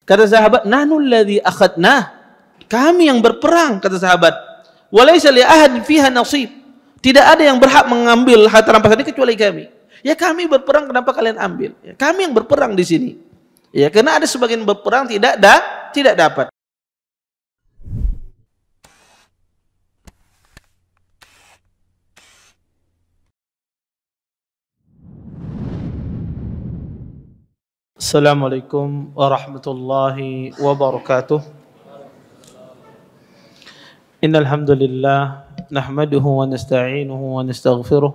Kata sahabat, "Nahnu alladzi akhadnah." Kami yang berperang, kata sahabat. "Walaysa li ahadin fiha nasib." Tidak ada yang berhak mengambil harta rampasan ini kecuali kami. Ya kami berperang, kenapa kalian ambil? Ya, kami yang berperang di sini. Ya, karena ada sebagian berperang tidak dapat. Assalamualaikum warahmatullahi wabarakatuh. Innal hamdalillah nahmaduhu wa nasta'inuhu wa nastaghfiruh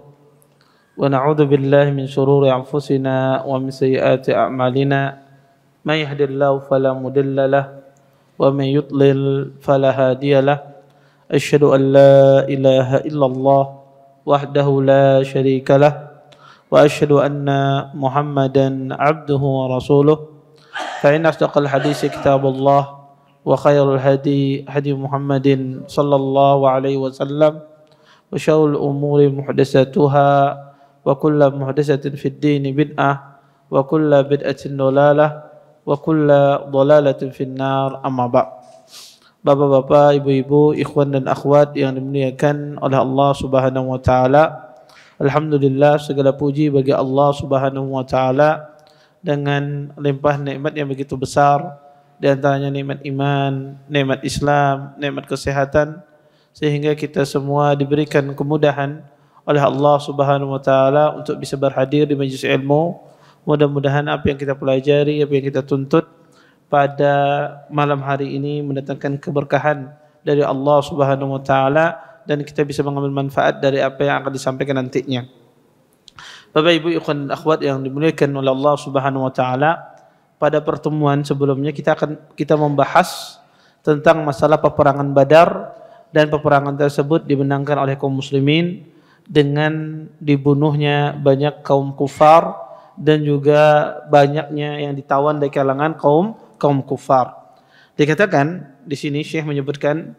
wa na'udzu billahi min shururi anfusina wa min sayyiati a'malina. May yahdihillahu fala mudilla lahu wa may yudlil fala hadiya lahu. Asyhadu an la ilaha illallah wahdahu la syarika lahu wa asyhadu anna Muhammadan abduhu wa rasuluh. Fa inna asdaqal hadits kitabullah wa khairul hadi hadi Muhammadin sallallahu alaihi wasallam wa syarrul umuri muhdatsatuha wa kullu muhdatsatin fid din bid'ah wa kullu bid'atin dhalalah wa kullu dhalalatin finnar. Amma ba'd. Bapak-bapak, ibu-ibu, ikhwan dan akhwat yang dimuliakan oleh Allah Subhanahu wa taala. Alhamdulillah, segala puji bagi Allah Subhanahu wa taala dengan limpah nikmat yang begitu besar, di antaranya nikmat iman, nikmat Islam, nikmat kesehatan, sehingga kita semua diberikan kemudahan oleh Allah Subhanahu wa taala untuk bisa berhadir di majelis ilmu. Mudah-mudahan apa yang kita pelajari, apa yang kita tuntut pada malam hari ini mendatangkan keberkahan dari Allah Subhanahu wa taala dan kita bisa mengambil manfaat dari apa yang akan disampaikan nantinya. Bapak Ibu ikhwan dan akhwat yang dimuliakan oleh Allah Subhanahu wa taala, pada pertemuan sebelumnya kita membahas tentang masalah peperangan Badar, dan peperangan tersebut dimenangkan oleh kaum muslimin dengan dibunuhnya banyak kaum kufar dan juga banyaknya yang ditawan dari kalangan kaum kufar. Dikatakan di sini Syekh menyebutkan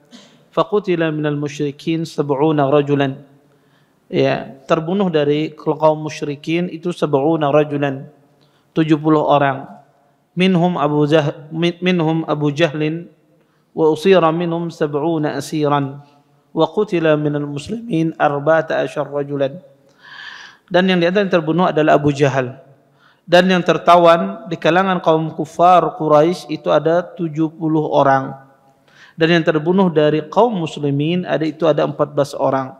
faqutila minal musyrikin 70 rajulan. Ya, terbunuh dari kaum musyrikin itu 70 rajulan, 70 orang. Minhum Abu Jahlin wa usira minhum 70 asiran wa qutila minal muslimin 14 rajulan. Dan yang di antara yang terbunuh adalah Abu Jahal. Dan yang tertawan di kalangan kaum kufar Quraisy itu ada 70 orang. Dan yang terbunuh dari kaum muslimin ada 14 orang.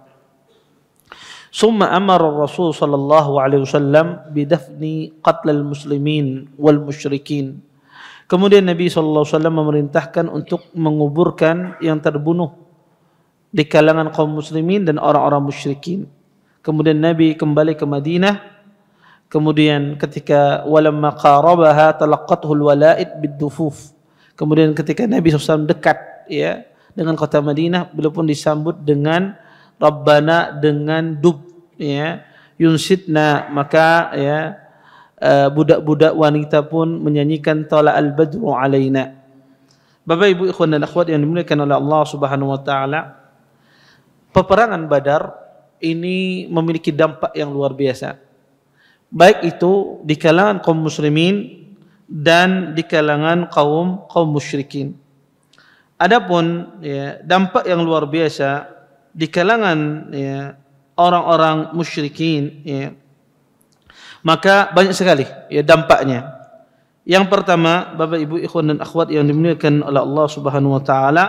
Summa amara Rasul sallallahu alaihi wasallam bidafni qatlal muslimin wal musyrikin. Kemudian Nabi sallallahu alaihi wasallam memerintahkan untuk menguburkan yang terbunuh di kalangan kaum muslimin dan orang-orang musyrikin. Kemudian Nabi kembali ke Madinah. Kemudian ketika walamma qarabaha talaqqathul wala'id bid-dufuf. Kemudian ketika Nabi SAW dekat ya dengan kota Madinah, beliau pun disambut dengan Rabbana, dengan dub ya, yunsidna, maka ya budak-budak wanita pun menyanyikan tala al-badru alaina. Bapak Ibu ikhwan dan akhwat yang dimuliakan oleh Allah Subhanahu wa taala, peperangan Badar ini memiliki dampak yang luar biasa, baik itu di kalangan kaum muslimin dan di kalangan kaum musyrikin. Adapun ya, dampak yang luar biasa di kalangan ya, orang-orang musyrikin ya, maka banyak sekali ya dampaknya. Yang pertama, Bapak Ibu ikhwan dan akhwat yang dimuliakan oleh Allah Subhanahu wa taala,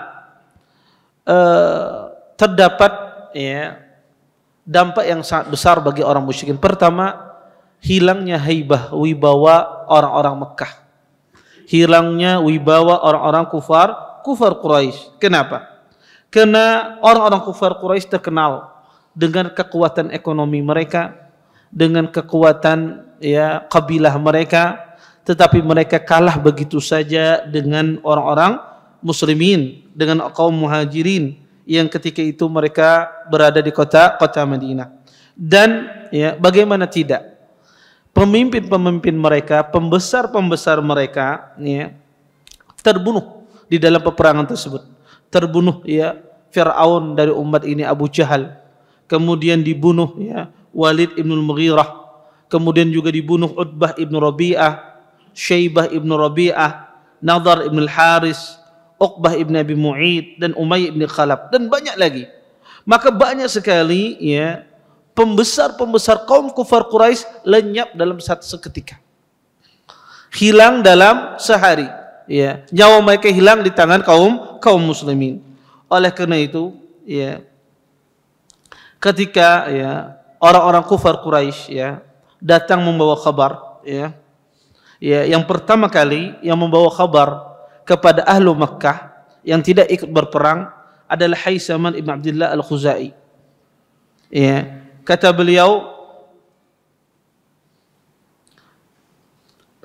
terdapat ya dampak yang sangat besar bagi orang musyrikin. Pertama, hilangnya haibah, wibawa orang-orang Mekah. Hilangnya wibawa orang-orang kufar Quraisy. Kenapa? Karena orang-orang kufar Quraisy terkenal dengan kekuatan ekonomi mereka, dengan kekuatan ya kabilah mereka, tetapi mereka kalah begitu saja dengan orang-orang muslimin, dengan kaum muhajirin yang ketika itu mereka berada di kota Madinah. Dan ya bagaimana tidak, pemimpin-pemimpin mereka, pembesar-pembesar mereka ya, terbunuh di dalam peperangan tersebut. Terbunuh ya Fir'aun dari umat ini, Abu Jahal. Kemudian dibunuh ya Walid ibn Mughirah. Kemudian juga dibunuh Utbah ibn Rabi'ah, Syaibah ibn Rabi'ah, Nadhr ibn al-Haris, Uqbah ibn Abi Mu'id, dan Umayyah ibn Khalaf, dan banyak lagi. Maka banyak sekali ya pembesar-pembesar kaum kufar Quraisy lenyap dalam seketika. Hilang dalam sehari. Ya, nyawa mereka hilang di tangan kaum muslimin. Oleh karena itu, ya, ketika ya orang-orang kufar Quraisy ya datang membawa kabar, ya, yang pertama kali yang membawa kabar kepada ahlu Makkah yang tidak ikut berperang adalah Haisaman ibn Abdullah al-Khuzai. Ya, kata beliau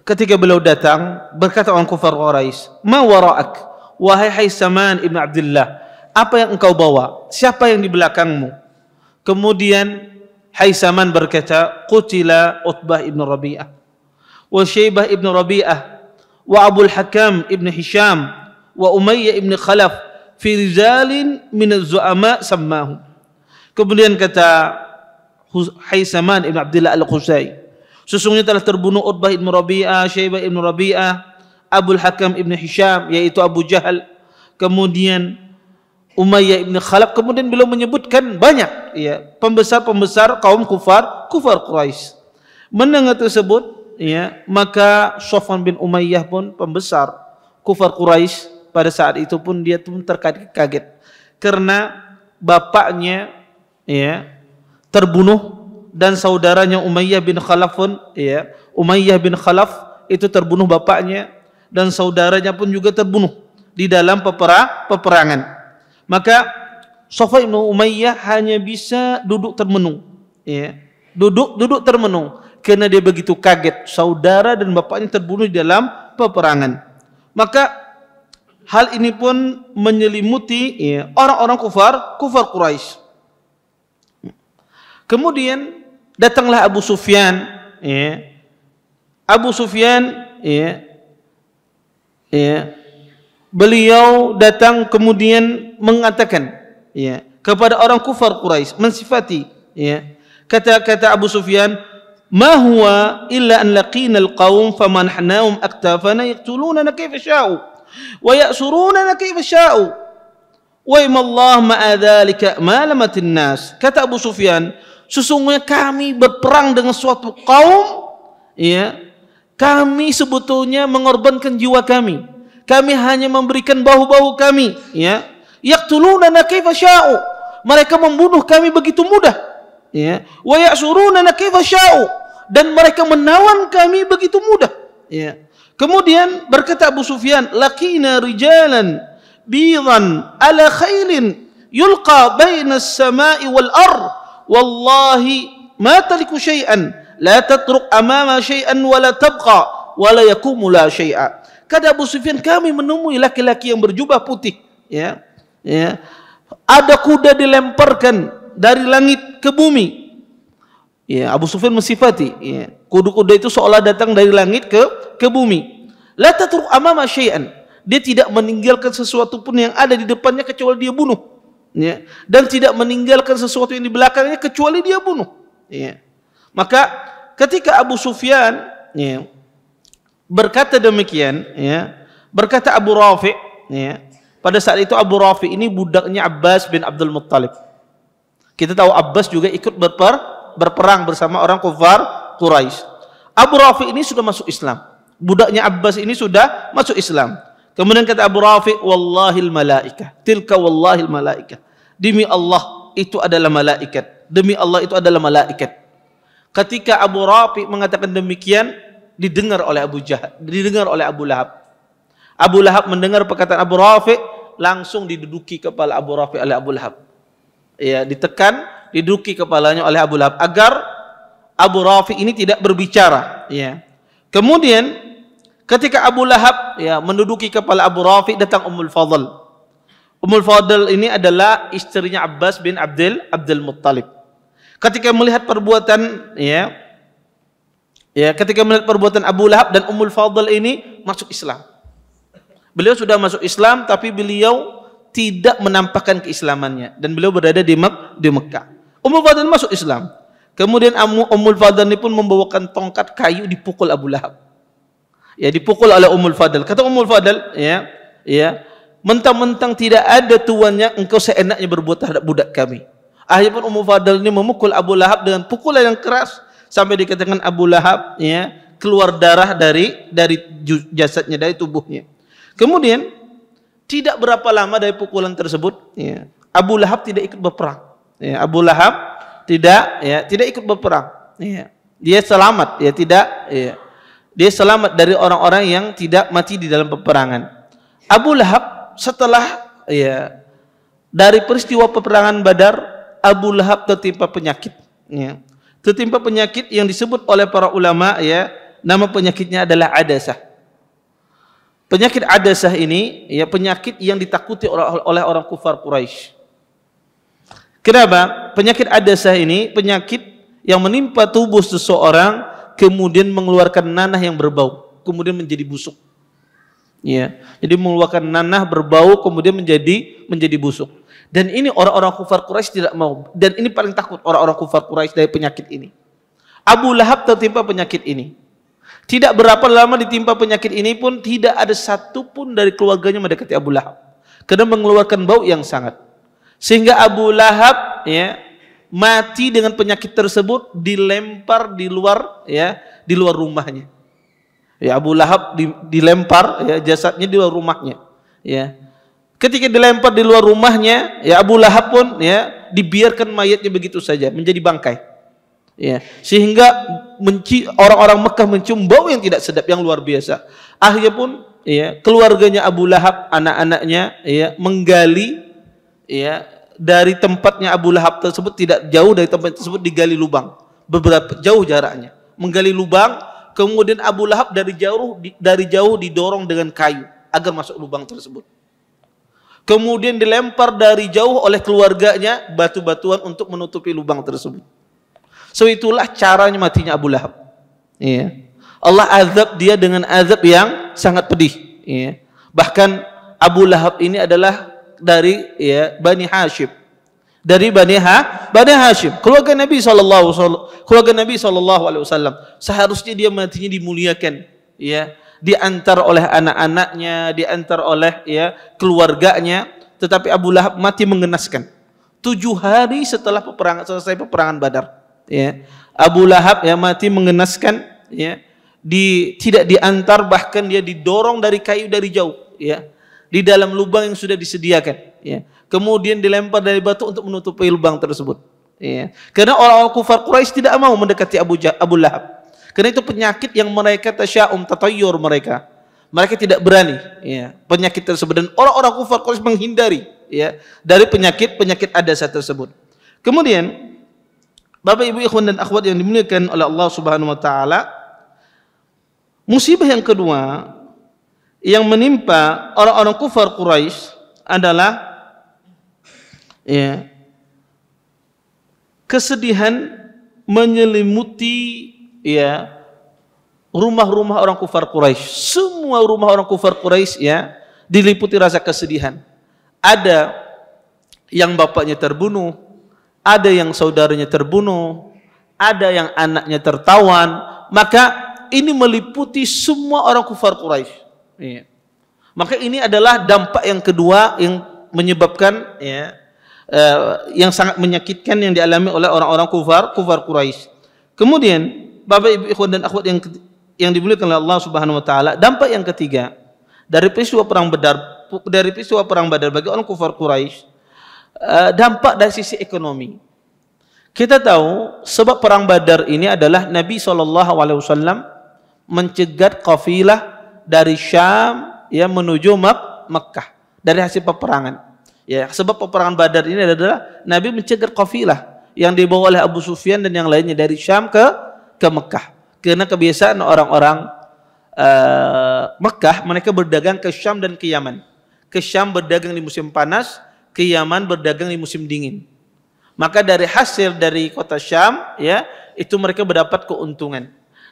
ketika beliau datang, berkata orang kufar Quraisy, "Ma wara'ak, wahai Haisaman ibn Abdullah, apa yang engkau bawa? Siapa yang di belakangmu?" Kemudian Haisaman berkata, "Qutila Utbah ibn Rabi'ah, wa Syaibah ibn Rabi'ah, wa Abul Hakam ibn Hisham, wa Umayyah ibn Khalaf, fi rijalin min az-zu'ama sammahum." Kemudian kata Haisaman ibn Abdullah al-Khuzai, sesungguhnya telah terbunuh Utbah ibn Rabi'ah, Syaibah ibn Rabi'ah, Abul Hakam ibn Hisham, yaitu Abu Jahal, kemudian Umayyah ibn Khalaf. Kemudian beliau menyebutkan banyak ya pembesar-pembesar kaum kufar Quraisy. Mendengar tersebut ya, maka Safwan bin Umayyah pun pembesar kufar Quraisy pada saat itu pun dia pun terkaget karena bapaknya ya terbunuh dan saudaranya Umayyah bin Khalaf pun ya, Umayyah bin Khalaf itu terbunuh bapaknya dan saudaranya pun juga terbunuh di dalam peperangan. Maka Safwan bin Umayyah hanya bisa duduk termenung ya, duduk termenung karena dia begitu kaget saudara dan bapaknya terbunuh di dalam peperangan. Maka hal ini pun menyelimuti ya, orang-orang kufar Quraisy. Kemudian datanglah Abu Sufyan ya. Abu Sufyan ya, beliau datang kemudian mengatakan ya kepada orang kufar Quraisy, mensifati ya, kata Abu Sufyan, "Ma huwa illa an laqina al-qaum famanhnahum aktafana yaqtulunana kayfa sya'u wa ya'surunana kayfa sya'u wa imallah ma'a dzalika ma lamatin nas." Kata Abu Sufyan, sesungguhnya kami berperang dengan suatu kaum ya, kami sebetulnya mengorbankan jiwa kami. Kami hanya memberikan bahu-bahu kami ya. Yaqtulunana kaifa sya'u. Mereka membunuh kami begitu mudah ya. Wa ya'surunana kaifa sya'u, dan mereka menawan kami begitu mudah ya. Kemudian berkata Abu Sufyan, "Laqina rijalan bidan ala khailin yulqa baina as-sama'i wal ard. Wallahi ma taliku syai'an la tatruk amama syai'an wa la tabqa wa la yakumu la syai'a." Kata Abu Sufyan, kami menemui laki-laki yang berjubah putih ya. Ada kuda dilemparkan dari langit ke bumi ya. Abu Sufyan mensifati ya, kuda-kuda itu seolah datang dari langit ke bumi. La tatruk amama syai'an, dia tidak meninggalkan sesuatu pun yang ada di depannya kecuali dia bunuh ya. Dan tidak meninggalkan sesuatu yang di belakangnya kecuali dia bunuh ya. Maka ketika Abu Sufyan ya berkata demikian ya, berkata Abu Rafi ya, pada saat itu Abu Rafi ini budaknya Abbas bin Abdul Muttalib. Kita tahu Abbas juga ikut berperang bersama orang kufar Quraisy. Abu Rafi ini sudah masuk Islam, budaknya Abbas ini sudah masuk Islam. Kemudian kata Abu Rafi, "Wallahil malaikah, tilka wallahil malaikah." Demi Allah itu adalah malaikat, demi Allah itu adalah malaikat. Ketika Abu Rafi mengatakan demikian, didengar oleh Abu Jahal, didengar oleh Abu Lahab. Abu Lahab mendengar perkataan Abu Rafi, langsung diduduki kepala Abu Rafi oleh Abu Lahab. Ya, ditekan, diduduki kepalanya oleh Abu Lahab agar Abu Rafi ini tidak berbicara. Ya. Kemudian ketika Abu Lahab ya menduduki kepala Abu Rafi, datang Ummul Fadl. Ummul Fadl ini adalah istrinya Abbas bin Abdul Muttalib. Ketika melihat perbuatan ketika melihat perbuatan Abu Lahab dan Ummul Fadl ini masuk Islam. Beliau sudah masuk Islam tapi beliau tidak menampakkan keislamannya dan beliau berada di Mekah. Ummul Fadl masuk Islam. Kemudian Ummul Fadl ini pun membawakan tongkat kayu dipukul Abu Lahab. Ya, dipukul oleh Ummul Fadl. Kata Ummul Fadl, ya, mentang-mentang tidak ada tuannya, engkau seenaknya berbuat terhadap budak kami. Akhirnya pun Ummul Fadl ini memukul Abu Lahab dengan pukulan yang keras sampai dikatakan Abu Lahab, ya, keluar darah dari jasadnya, dari tubuhnya. Kemudian tidak berapa lama dari pukulan tersebut, ya, Abu Lahab tidak ikut berperang. Ya, Abu Lahab tidak ikut berperang. Ya. Dia selamat, ya, dia selamat dari orang-orang yang tidak mati di dalam peperangan. Abu Lahab setelah, ya, dari peristiwa peperangan Badar, Abu Lahab tertimpa penyakit. Ya. Tertimpa penyakit yang disebut oleh para ulama, ya, nama penyakitnya adalah adasah. Penyakit adasah ini, ya, penyakit yang ditakuti oleh orang kufar Quraisy. Kenapa? Penyakit adasah ini penyakit yang menimpa tubuh seseorang, kemudian mengeluarkan nanah yang berbau, kemudian menjadi busuk. Ya, jadi mengeluarkan nanah berbau, kemudian menjadi busuk. Dan ini orang-orang kufar Quraisy tidak mau. Dan ini paling takut orang-orang kufar Quraisy dari penyakit ini. Abu Lahab tertimpa penyakit ini. Tidak berapa lama ditimpa penyakit ini pun tidak ada satupun dari keluarganya mendekati Abu Lahab, karena mengeluarkan bau yang sangat. Sehingga Abu Lahab, ya, mati dengan penyakit tersebut, dilempar di luar rumahnya. Ya, Abu Lahab dilempar, ya, jasadnya di luar rumahnya. Ya. Ketika dilempar di luar rumahnya, ya, Abu Lahab pun, ya, dibiarkan mayatnya begitu saja menjadi bangkai. Ya, sehingga orang-orang Mekah mencium bau yang tidak sedap, yang luar biasa. Akhirnya pun, ya, keluarganya Abu Lahab, anak-anaknya, ya, menggali, ya, dari tempatnya Abu Lahab tersebut, tidak jauh dari tempat tersebut digali lubang, beberapa jauh jaraknya, menggali lubang. Kemudian Abu Lahab dari jauh didorong dengan kayu agar masuk lubang tersebut. Kemudian dilempar dari jauh oleh keluarganya batu-batuan untuk menutupi lubang tersebut. So itulah caranya matinya Abu Lahab. Ya. Allah azab dia dengan azab yang sangat pedih. Ya. Bahkan Abu Lahab ini adalah dari, ya, Bani Hashim. Dari Bani Hashim, keluarga Nabi sallallahu alaihi wasallam. Seharusnya dia matinya dimuliakan, ya, diantar oleh anak-anaknya, diantar oleh, ya, keluarganya. Tetapi Abu Lahab mati mengenaskan. 7 hari setelah selesai peperangan Badar, ya, Abu Lahab, ya, mati mengenaskan, ya, tidak diantar, bahkan dia didorong dari kayu dari jauh, ya, di dalam lubang yang sudah disediakan, ya. Kemudian dilempar dari batu untuk menutupi lubang tersebut, ya. Karena orang-orang kufar Quraisy tidak mau mendekati Abu Lahab. Karena itu penyakit yang mereka tasya'um, tatayyur mereka. Mereka tidak berani, ya, penyakit tersebut, dan orang-orang kufar Quraisy menghindari, ya, dari penyakit adasah tersebut. Kemudian Bapak Ibu ikhwan dan akhwat yang dimuliakan oleh Allah Subhanahu wa taala, musibah yang kedua yang menimpa orang-orang kufar Quraisy adalah, ya, kesedihan menyelimuti, ya, rumah-rumah orang kufar Quraisy. Semua rumah orang kufar Quraisy, ya, diliputi rasa kesedihan. Ada yang bapaknya terbunuh, ada yang saudaranya terbunuh, ada yang anaknya tertawan. Maka ini meliputi semua orang kufar Quraisy. Ya. Maka ini adalah dampak yang kedua yang menyebabkan, ya, yang sangat menyakitkan yang dialami oleh orang-orang kufar Quraisy. Kemudian Bapak Ibu ikhwan dan akhwat yang dimuliakan oleh Allah Subhanahu wa taala, dampak yang ketiga dari peristiwa perang Badar bagi orang kufar Quraisy, dampak dari sisi ekonomi. Kita tahu sebab perang Badar ini adalah Nabi SAW mencegat kafilah dari Syam, ya, menuju Mekkah dari hasil peperangan. Ya, sebab peperangan Badar ini adalah Nabi mencegat kafilah yang dibawa oleh Abu Sufyan dan yang lainnya dari Syam ke Mekkah. Karena kebiasaan orang-orang Mekkah, mereka berdagang ke Syam dan ke Yaman. Ke Syam berdagang di musim panas, ke Yaman berdagang di musim dingin. Maka dari hasil dari kota Syam, ya, itu mereka mendapat keuntungan.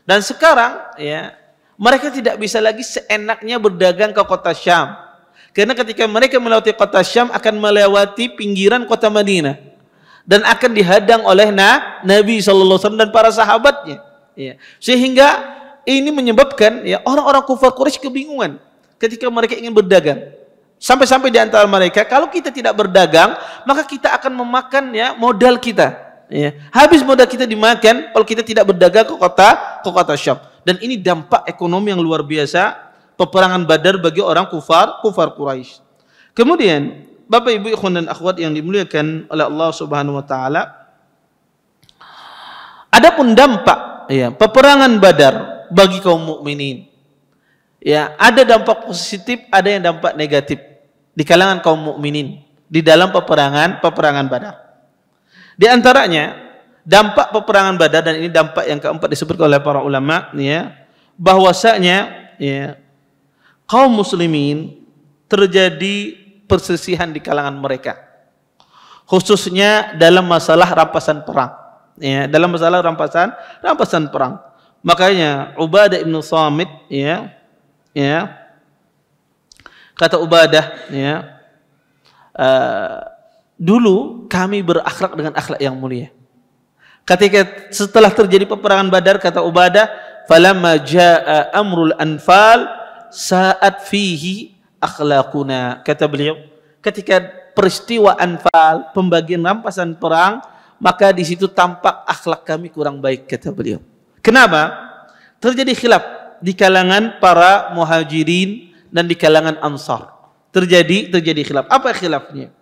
Dan sekarang, ya, mereka tidak bisa lagi seenaknya berdagang ke kota Syam. Karena ketika mereka melewati kota Syam akan melewati pinggiran kota Madinah dan akan dihadang oleh Nabi SAW dan para sahabatnya. Ya. Sehingga, ini menyebabkan ya orang-orang kufar Quraisy kebingungan ketika mereka ingin berdagang. Sampai-sampai di antara mereka, kalau kita tidak berdagang, maka kita akan memakan ya modal kita. Ya. Habis modal kita dimakan kalau kita tidak berdagang ke kota Syam. Dan ini dampak ekonomi yang luar biasa peperangan Badar bagi orang kufar Quraisy. Kemudian, Bapak Ibu ikhwan dan akhwat yang dimuliakan oleh Allah Subhanahu wa taala, adapun dampak ya peperangan Badar bagi kaum mukminin, ya ada dampak positif, ada yang dampak negatif di kalangan kaum mukminin di dalam peperangan Badar. Di antaranya dampak peperangan Badar, dan ini dampak yang keempat disebutkan oleh para ulama, ya bahwasanya ya kaum muslimin terjadi perselisihan di kalangan mereka, khususnya dalam masalah rampasan perang. Ya, dalam masalah rampasan perang. Makanya Ubadah ibn Samit, ya kata Ubadah, ya dulu kami berakhlak dengan akhlak yang mulia. Ketika setelah terjadi peperangan Badar, kata Ubadah, falamma jaa amrul anfal saat fihi akhlaquna. Kata beliau, ketika peristiwa Anfal, pembagian rampasan perang, maka di situ tampak akhlak kami kurang baik, kata beliau. Kenapa? Terjadi khilaf di kalangan para muhajirin dan di kalangan ansar. Terjadi khilaf. Apa khilafnya?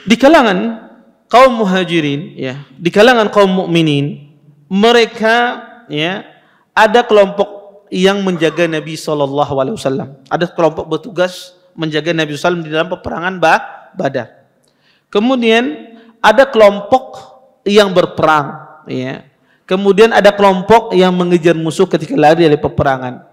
Di kalangan kaum muhajirin, ya, di kalangan kaum mukminin, mereka ya ada kelompok yang menjaga Nabi SAW. Ada kelompok bertugas menjaga Nabi SAW di dalam peperangan Badar. Kemudian ada kelompok yang berperang, ya. Kemudian ada kelompok yang mengejar musuh ketika lari dari peperangan.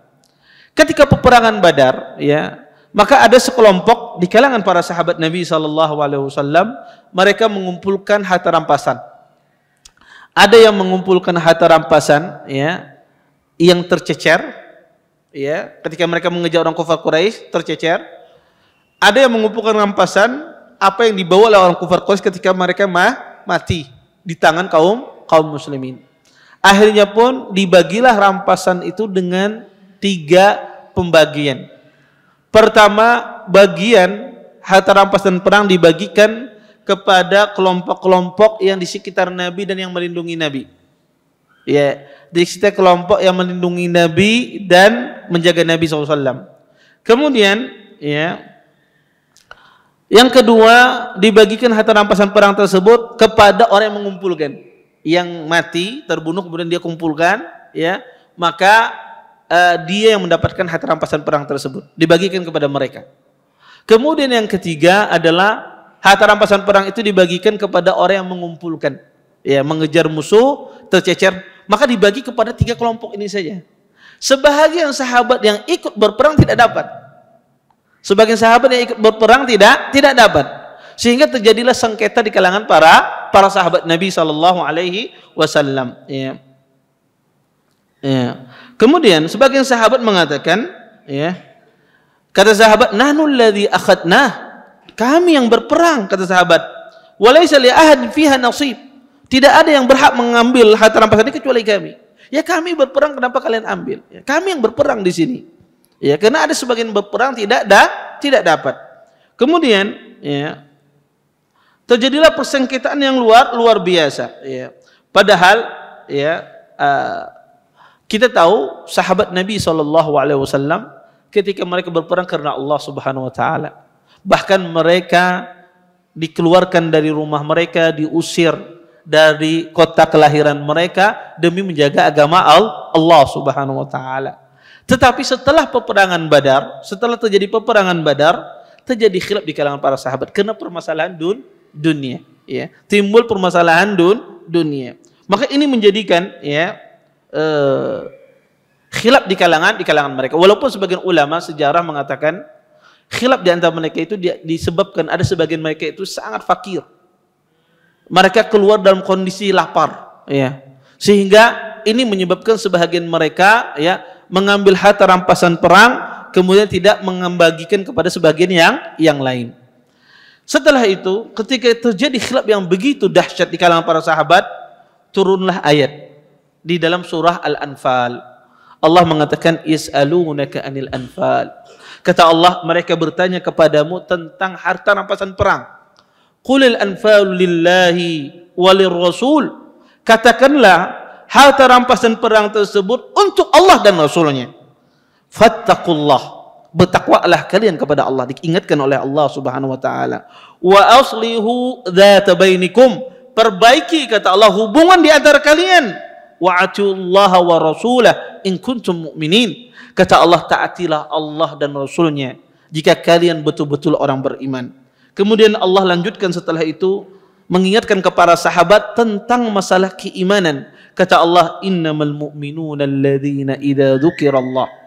Ketika peperangan Badar, ya, maka ada sekelompok di kalangan para sahabat Nabi SAW, mereka mengumpulkan harta rampasan. Ada yang mengumpulkan harta rampasan, ya, yang tercecer, ya, ketika mereka mengejar orang kufar Quraisy tercecer. Ada yang mengumpulkan rampasan apa yang dibawa oleh orang kufar Quraisy ketika mereka mati di tangan kaum muslimin. Akhirnya pun dibagilah rampasan itu dengan 3 pembagian. Pertama, bagian harta rampasan perang dibagikan kepada kelompok-kelompok yang di sekitar Nabi dan yang melindungi Nabi. Ya, di sekitar kelompok yang melindungi Nabi dan menjaga Nabi SAW. Kemudian, ya, yang kedua, dibagikan harta rampasan perang tersebut kepada orang yang mengumpulkan, yang mati terbunuh kemudian dia kumpulkan, ya, maka dia yang mendapatkan harta rampasan perang tersebut, dibagikan kepada mereka. Kemudian yang ketiga adalah harta rampasan perang itu dibagikan kepada orang yang mengumpulkan, ya, mengejar musuh tercecer, maka dibagi kepada 3 kelompok ini saja. Sebahagian sahabat yang ikut berperang tidak dapat. Sebagian sahabat yang ikut berperang tidak dapat. Sehingga terjadilah sengketa di kalangan para sahabat Nabi SAW. Ya. Ya. Kemudian sebagian sahabat mengatakan, ya, kata sahabat, nahnu alladhi akhadnah, kami yang berperang, kata sahabat. Walaysa li ahad fiha nasib, tidak ada yang berhak mengambil harta rampasan ini kecuali kami. Ya, kami berperang, kenapa kalian ambil? Ya, kami yang berperang di sini. Ya, karena ada sebagian berperang tidak dapat. Kemudian, ya, terjadilah persengketaan yang luar biasa. Ya. Padahal, ya, kita tahu sahabat Nabi SAW ketika mereka berperang karena Allah Subhanahu Wa Taala, bahkan mereka dikeluarkan dari rumah mereka, diusir dari kota kelahiran mereka demi menjaga agama Allah Subhanahu Wa Taala. Tetapi setelah peperangan Badar, setelah terjadi peperangan Badar, terjadi khilaf di kalangan para sahabat karena permasalahan dunia, ya. Timbul permasalahan dunia. Maka ini menjadikan, ya, khilaf di kalangan mereka. Walaupun sebagian ulama sejarah mengatakan khilaf di antara mereka itu disebabkan ada sebagian mereka itu sangat fakir. Mereka keluar dalam kondisi lapar, ya. Sehingga ini menyebabkan sebagian mereka, ya, mengambil harta rampasan perang kemudian tidak membagikan kepada sebagian yang lain. Setelah itu, ketika terjadi khilaf yang begitu dahsyat di kalangan para sahabat, turunlah ayat, di dalam surah Al-Anfal. Allah mengatakan yas'alunaka 'anil anfal. Kata Allah, mereka bertanya kepadamu tentang harta rampasan perang. Qulil anfalu lillahi walir rasul. Katakanlah harta rampasan perang tersebut untuk Allah dan Rasulnya. Fattaqullah. Bertakwalah kalian kepada Allah, diingatkan oleh Allah Subhanahu wa taala. Wa aslihu dzata bainikum. Perbaiki, kata Allah, hubungan di antara kalian. Wa atiullaha wa rasulah in kuntum mu'minin. Kata Allah, taatilah Allah dan Rasulnya jika kalian betul-betul orang beriman. Kemudian Allah lanjutkan setelah itu mengingatkan kepada sahabat tentang masalah keimanan. Kata Allah, innamal mu'minuna alladzina idza dzukirallah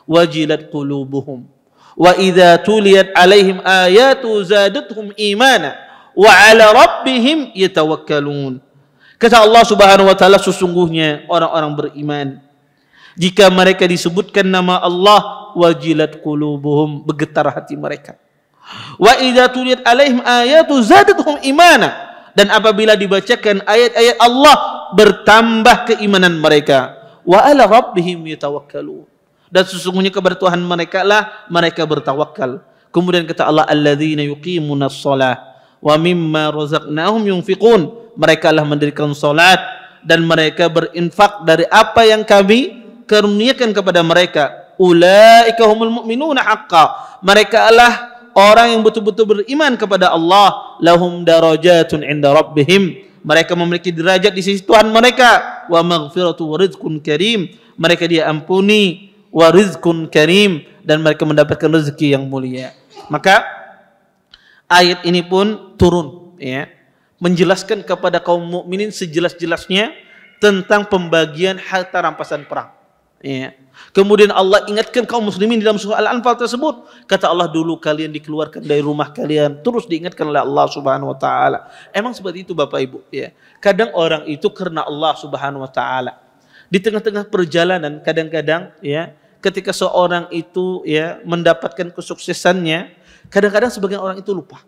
wajilat qulubuhum wa idza tuliyat alaihim ayatu zadatuhum imana wa ala rabbihim yatawakkalun. Kata Allah Subhanahu wa taala, sesungguhnya orang-orang beriman jika mereka disebutkan nama Allah, wajilat qulubuhum, bergetar hati mereka. Wa idza tuliyat alaihim ayatu zadatuhum imana, dan apabila dibacakan ayat-ayat Allah, bertambah keimanan mereka. Wa ala rabbihim yatawakkalun, dan sesungguhnya kepada Tuhan mereka lah mereka bertawakal. Kemudian kata Allah, alladzina yuqimunas shalah wa mimma razaqnahum yunfiqun. Mereka lah mendirikan salat dan mereka berinfak dari apa yang kami karuniakan kepada mereka. Ulaika humul mu'minuna haqqan. Mereka lah orang yang betul-betul beriman kepada Allah. Lahum darajatun 'inda rabbihim. Mereka memiliki derajat di sisi Tuhan mereka. Wa maghfiratu wa rizqun karim. Mereka diampuni, wa rizqun karim, dan mereka mendapatkan rezeki yang mulia. Maka ayat ini pun turun, ya, menjelaskan kepada kaum mukminin sejelas-jelasnya tentang pembagian harta rampasan perang. Ya. Kemudian Allah ingatkan kaum muslimin di dalam surah Al-Anfal tersebut. Kata Allah, dulu kalian dikeluarkan dari rumah kalian, terus diingatkan oleh Allah Subhanahu wa taala. Emang seperti itu Bapak Ibu, ya. Kadang orang itu karena Allah Subhanahu wa taala. Di tengah-tengah perjalanan kadang-kadang, ya, ketika seorang itu, ya, mendapatkan kesuksesannya, kadang-kadang sebagian orang itu lupa.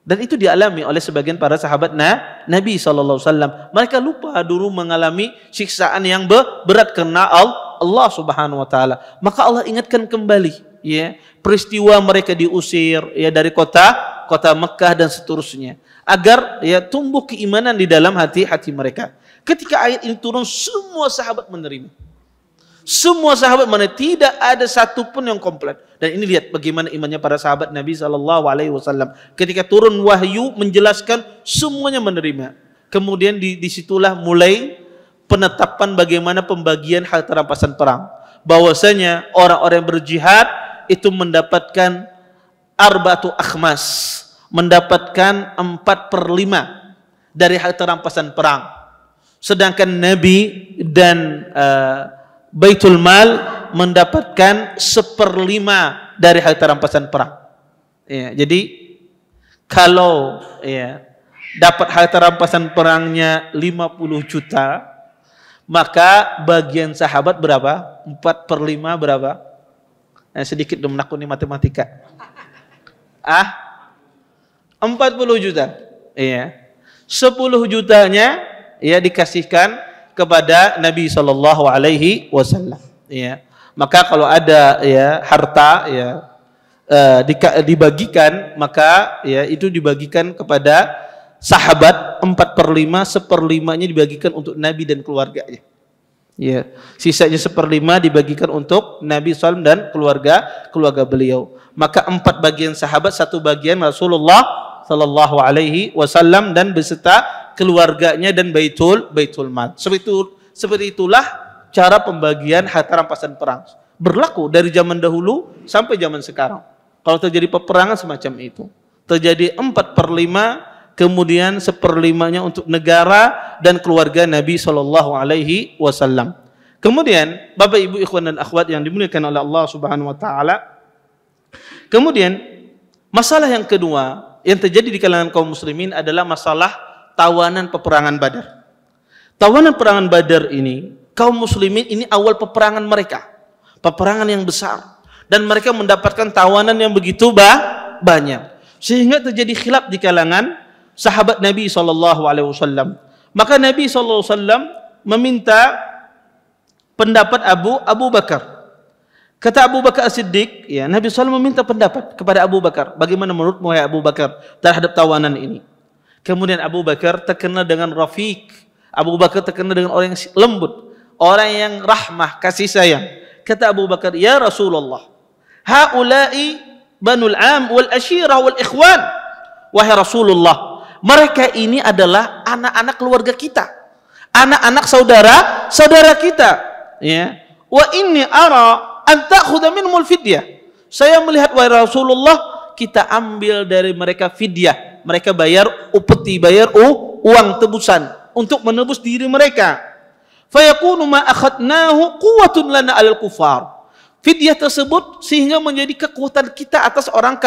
Dan itu dialami oleh sebagian para sahabat Nabi SAW. Mereka lupa dulu mengalami siksaan yang berat karena Allah Subhanahu wa taala. Maka Allah ingatkan kembali, ya, peristiwa mereka diusir, ya, dari kota Mekah dan seterusnya, agar, ya, tumbuh keimanan di dalam hati mereka. Ketika ayat ini turun, semua sahabat menerima. Semua sahabat mana, tidak ada satupun yang komplain. Dan ini lihat bagaimana imannya para sahabat Nabi SAW. Ketika turun wahyu menjelaskan, semuanya menerima. Kemudian disitulah mulai penetapan bagaimana pembagian harta rampasan perang. Bahwasanya orang-orang yang berjihad itu mendapatkan arba'atu akhmas, mendapatkan 4/5 dari harta rampasan perang. Sedangkan Nabi dan Baitul Mal mendapatkan 1/5 dari harta rampasan perang. Ya, jadi kalau, ya, dapat harta rampasan perangnya 50 juta, maka bagian sahabat berapa? 4/5 berapa? Sedikit dong menakuni matematika. 40 juta. Iya. 10 jutanya, ya, dikasihkan kepada Nabi SAW. Ya. Maka kalau ada, ya, harta, ya, dibagikan, maka, ya, itu dibagikan kepada sahabat 4/5, 1/5-nya dibagikan untuk Nabi dan keluarganya. Ya. Sisanya 1/5 dibagikan untuk Nabi SAW dan keluarga beliau. Maka 4 bagian sahabat, 1 bagian Rasulullah SAW dan beserta keluarganya dan Baitul Mal. Seperti itulah cara pembagian harta rampasan perang. Berlaku dari zaman dahulu sampai zaman sekarang. Kalau terjadi peperangan semacam itu, terjadi 4/5, kemudian 1/5-nya untuk negara dan keluarga Nabi SAW. Kemudian Bapak Ibu ikhwan dan akhwat yang dimuliakan oleh Allah Subhanahu wa taala, kemudian masalah yang kedua yang terjadi di kalangan kaum muslimin adalah masalah tawanan peperangan Badar. Tawanan peperangan Badar ini, kaum muslimin ini awal peperangan mereka, peperangan yang besar, dan mereka mendapatkan tawanan yang begitu banyak, sehingga terjadi khilaf di kalangan sahabat Nabi SAW. Maka Nabi SAW meminta pendapat Abu Bakar. Kata Abu Bakar As-Siddiq, ya, Nabi SAW meminta pendapat kepada Abu Bakar. Bagaimana menurutmu ya Abu Bakar terhadap tawanan ini? Kemudian Abu Bakar terkenal dengan rafiq. Abu Bakar terkenal dengan orang yang lembut, orang yang rahmah, kasih sayang. Kata Abu Bakar, ya Rasulullah, haula'i banul am wal ashirah wal ikhwan. Wahai Rasulullah, mereka ini adalah anak-anak keluarga kita, anak-anak saudara kita. Ya. Wa inni ara an ta'khudha minhumul fidyah. Saya melihat wahai Rasulullah, kita ambil dari mereka fidyah. Mereka bayar upeti, bayar uang tebusan untuk menebus diri mereka. Fayakunu ma akhadnahu quwwatun lana 'alal kufar. Fidyah tersebut sehingga menjadi kekuatan kita atas orang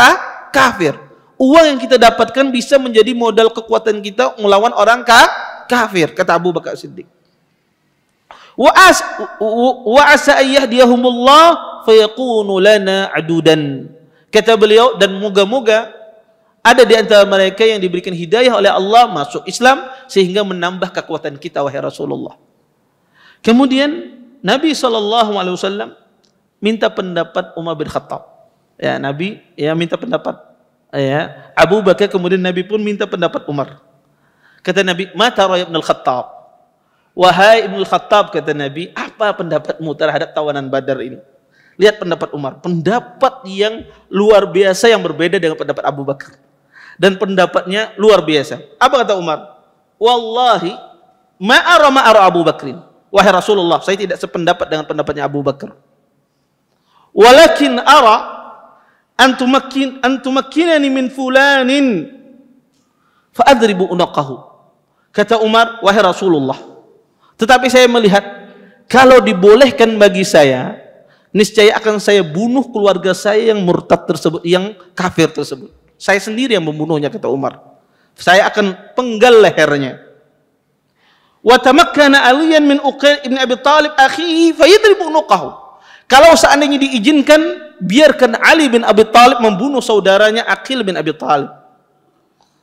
kafir. Uang yang kita dapatkan bisa menjadi modal kekuatan kita melawan orang kafir, kata Abu Bakar Siddiq. Wa asa ayyahdiyahumullah fayakunu lana adudan. Kata beliau, dan moga-moga ada di antara mereka yang diberikan hidayah oleh Allah masuk Islam sehingga menambah kekuatan kita wahai Rasulullah. Kemudian Nabi SAW minta pendapat Umar bin Khattab. Ya, Nabi ya minta pendapat ya Abu Bakar, kemudian Nabi pun minta pendapat Umar. Kata Nabi, "Mata ra Ibnu Khattab?" Wahai Ibnu Khattab, kata Nabi, apa pendapatmu terhadap tawanan Badar ini? Lihat pendapat Umar, pendapat yang luar biasa yang berbeda dengan pendapat Abu Bakar. Dan pendapatnya luar biasa. Apa kata Umar? Wallahi ma'ara Abu Bakrin. Wahai Rasulullah, saya tidak sependapat dengan pendapatnya Abu Bakar. Walakin ara antumakkinani min fulanin fa'adribu unaqahu. Kata Umar, wahai Rasulullah, tetapi saya melihat kalau dibolehkan bagi saya, niscaya akan saya bunuh keluarga saya yang murtad tersebut, yang kafir tersebut. Saya sendiri yang membunuhnya, kata Umar. Saya akan penggal lehernya. Wa tamakkana Aliyan min Uqayl ibn Abi Talib akhihi fayadribu unuqahu. Kalau seandainya diizinkan, biarkan Ali bin Abi Talib membunuh saudaranya Aqil bin Abi Talib.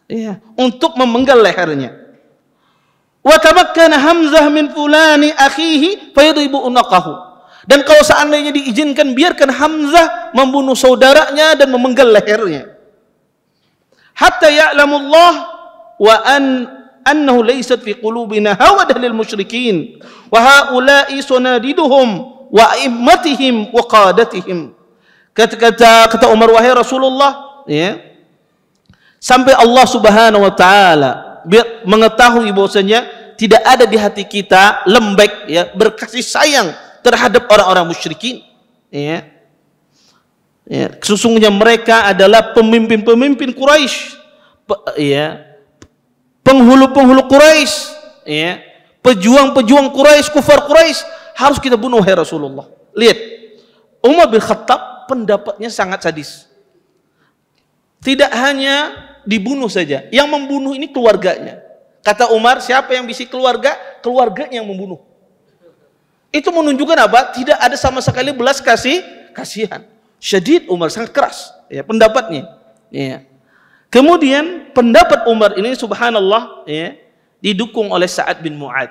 Iya, untuk memenggal lehernya. Wa tamakkana Hamzah min fulani akhihi fayadribu unaqahu. Dan kalau seandainya diizinkan, biarkan Hamzah membunuh saudaranya dan memenggal lehernya. Hatta ya'lamullah wa annahu laysat fi qulubina hawadah lil musyrikin wa haula'i sunadiduhum wa a'immatihim wa qadatihim. Kata Umar, wahai Rasulullah, ya, sampai Allah Subhanahu wa taala mengetahui bahwasanya tidak ada di hati kita lembek, ya, berkasih sayang terhadap orang-orang musyrikin, ya. Ya, sesungguhnya mereka adalah pemimpin-pemimpin Quraisy, ya, penghulu-penghulu Quraisy, ya, pejuang-pejuang Quraisy, kufar Quraisy, harus kita bunuh wahai Rasulullah. Lihat, Umar bin Khattab pendapatnya sangat sadis. Tidak hanya dibunuh saja, yang membunuh ini keluarganya. Kata Umar, siapa yang bisi keluarga, keluarganya yang membunuh. Itu menunjukkan apa? Tidak ada sama sekali belas kasihan. Syadid Umar, sangat keras, ya, pendapatnya. Ya. Kemudian pendapat Umar ini subhanallah, ya, didukung oleh Sa'ad bin Mu'ad.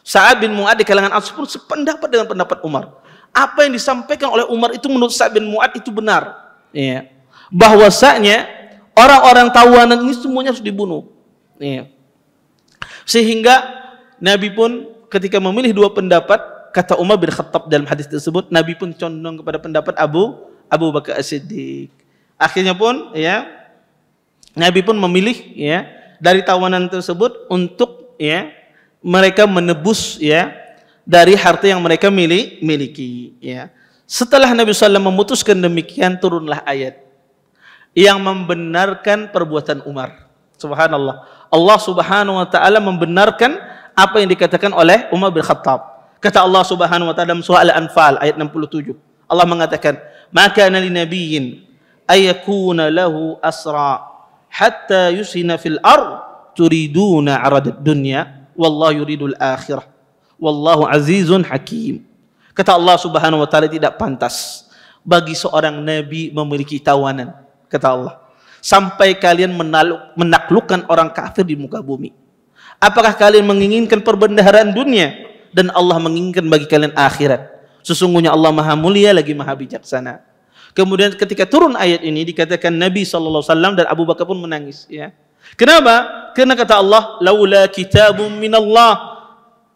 Sa'ad bin Mu'ad di kalangan Ansar pun sependapat dengan pendapat Umar. Apa yang disampaikan oleh Umar itu menurut Sa'ad bin Mu'ad itu benar. Ya. Bahwasanya orang-orang tawanan ini semuanya harus dibunuh. Ya. Sehingga Nabi pun ketika memilih dua pendapat, kata Umar bin Khattab dalam hadis tersebut, Nabi pun condong kepada pendapat Abu Bakar As-Siddiq. Akhirnya pun, ya, Nabi pun memilih, ya, dari tawanan tersebut untuk, ya, mereka menebus, ya, dari harta yang mereka miliki, ya. Setelah Nabi SAW memutuskan demikian, turunlah ayat yang membenarkan perbuatan Umar. Subhanallah, Allah Subhanahu wa taala membenarkan apa yang dikatakan oleh Umar bin Khattab. Kata Allah Subhanahu wa taala dalam surah Al-Anfal ayat 67. Allah mengatakan, "Maka kana linabiyyin ayakuna lahu asra hatta yusina fil ard turiduna 'aradad dunya wallahu yuridul akhirah wallahu azizun hakim." Kata Allah Subhanahu wa taala, tidak pantas bagi seorang nabi memiliki tawanan, kata Allah, sampai kalian menaklukkan orang kafir di muka bumi. Apakah kalian menginginkan perbendaharaan dunia dan Allah menginginkan bagi kalian akhirat. Sesungguhnya Allah Maha Mulia lagi Maha Bijaksana. Kemudian ketika turun ayat ini dikatakan Nabi SAW dan Abu Bakar pun menangis. Ya. Kenapa? Karena kata Allah, laula kitabun minallah